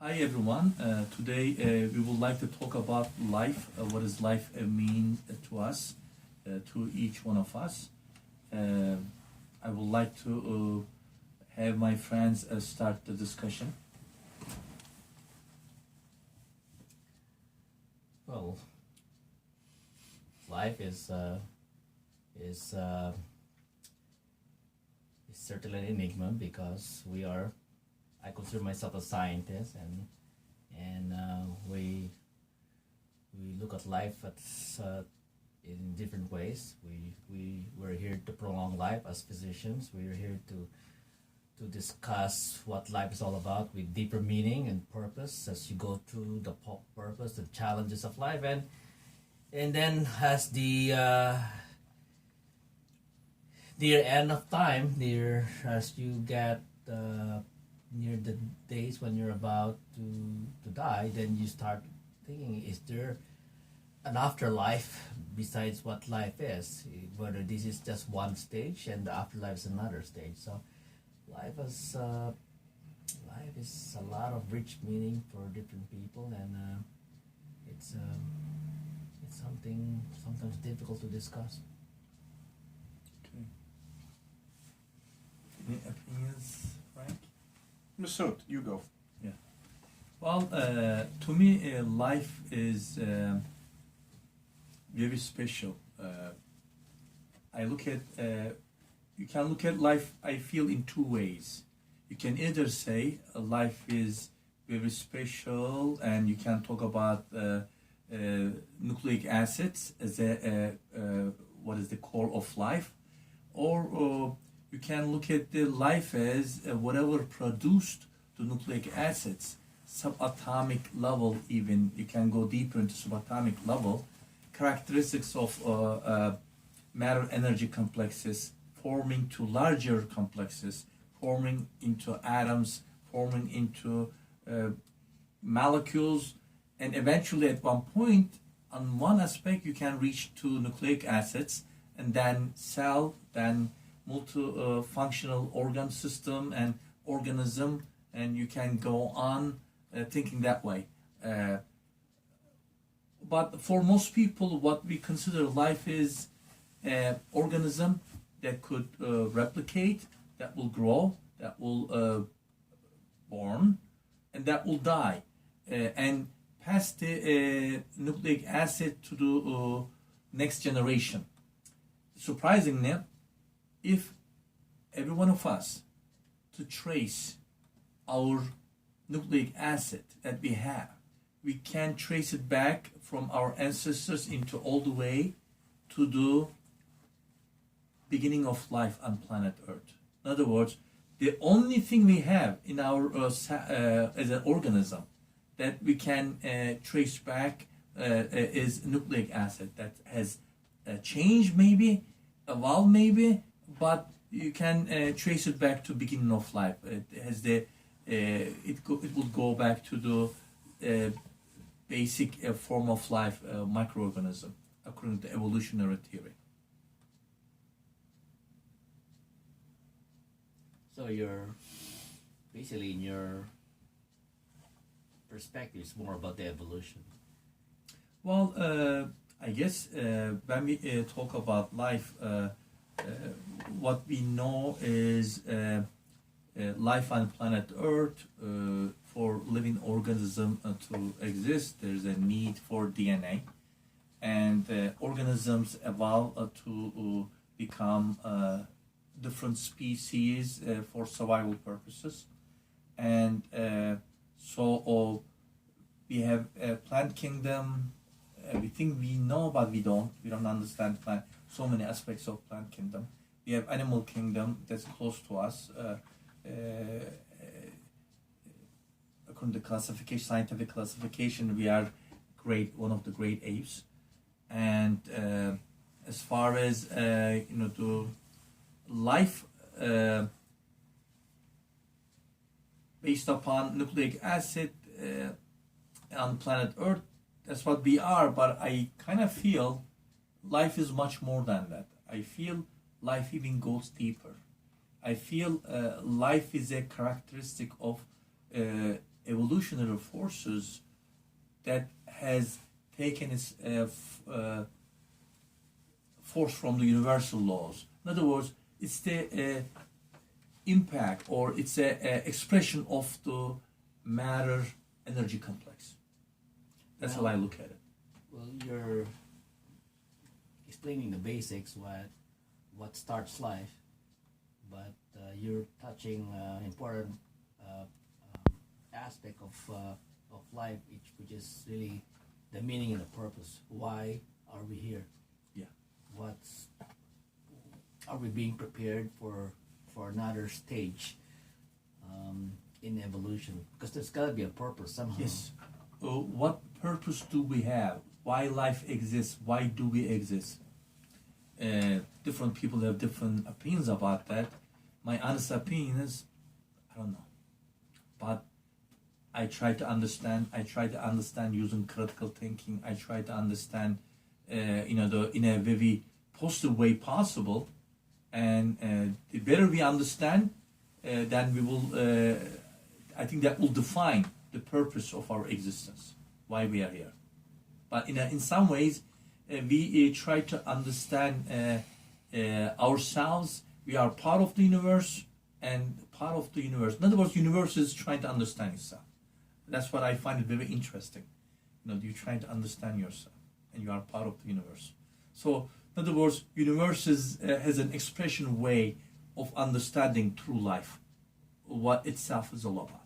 Hi everyone. Today we would like to talk about life. What does life mean to us, to each one of us? I would like to have my friends start the discussion. Well, life is is certainly an enigma because I consider myself a scientist, and we look at life in different ways. We're here to prolong life as physicians. We're here to discuss what life is all about with deeper meaning and purpose as you go through the purpose, the challenges of life, and then as the near end of time, near as you get near the days when you're about to die, then you start thinking, is there an afterlife besides what life is? Whether this is just one stage and the afterlife is another stage. So life is life is a lot of rich meaning for different people, and it's something sometimes difficult to discuss. Okay. Any opinions, Frank? Masood, you go. Yeah. Well, to me, life is very special. I look at you can look at life, I feel, in two ways. You can either say life is very special, and you can talk about nucleic acids as what is the core of life, or you can look at the life as whatever produced the nucleic acids, subatomic level. Even you can go deeper into subatomic level, characteristics of matter energy complexes forming to larger complexes, forming into atoms, forming into molecules, and eventually at one point, on one aspect, you can reach to nucleic acids, and then cell, then multifunctional organ system and organism, and you can go on thinking that way. But for most people, what we consider life is an organism that could replicate, that will grow, that will born, and that will die, and pass the nucleic acid to the next generation. Surprisingly, if every one of us to trace our nucleic acid that we have, we can trace it back from our ancestors into all the way to the beginning of life on planet Earth. In other words, the only thing we have in our as an organism that we can trace back is nucleic acid that has changed, maybe evolved, maybe, but you can trace it back to beginning of life. It has the it will go back to the basic form of life, microorganism, according to evolutionary theory. So you're basically, in your perspective, it's more about the evolution. Well, I guess when we talk about life, what we know is life on planet Earth. For living organism to exist, there's a need for DNA, and organisms evolve to become different species for survival purposes, and so we have a plant kingdom. We think we know, but we don't understand so many aspects of plant kingdom. We have animal kingdom that's close to us. According to classification, scientific classification, we are one of the great apes. And as far as the life based upon nucleic acid on planet Earth, that's what we are. But I kind of feel life is much more than that. I feel life even goes deeper. I feel life is a characteristic of evolutionary forces that has taken its force from the universal laws. In other words, it's the impact, or it's a expression of the matter energy complex. That's how I look at it. Well, you're explaining the basics, what starts life, but you're touching important aspect of life, which is really the meaning and the purpose. Why are we here? Yeah. Are we being prepared for another stage in evolution? Because there's got to be a purpose somehow. Yes. What purpose do we have? Why life exists? Why do we exist? Different people have different opinions about that. My honest opinion is, I don't know. But I try to understand. I try to understand using critical thinking. I try to understand, in a very positive way possible. And the better we understand, then we will. I think that will define the purpose of our existence, why we are here. But in some ways, we try to understand ourselves. We are part of the universe and part of the universe. In other words, universe is trying to understand itself. That's what I find it very interesting. You're trying to understand yourself, and you are part of the universe. So, in other words, universe has an expression way of understanding true life, what itself is all about.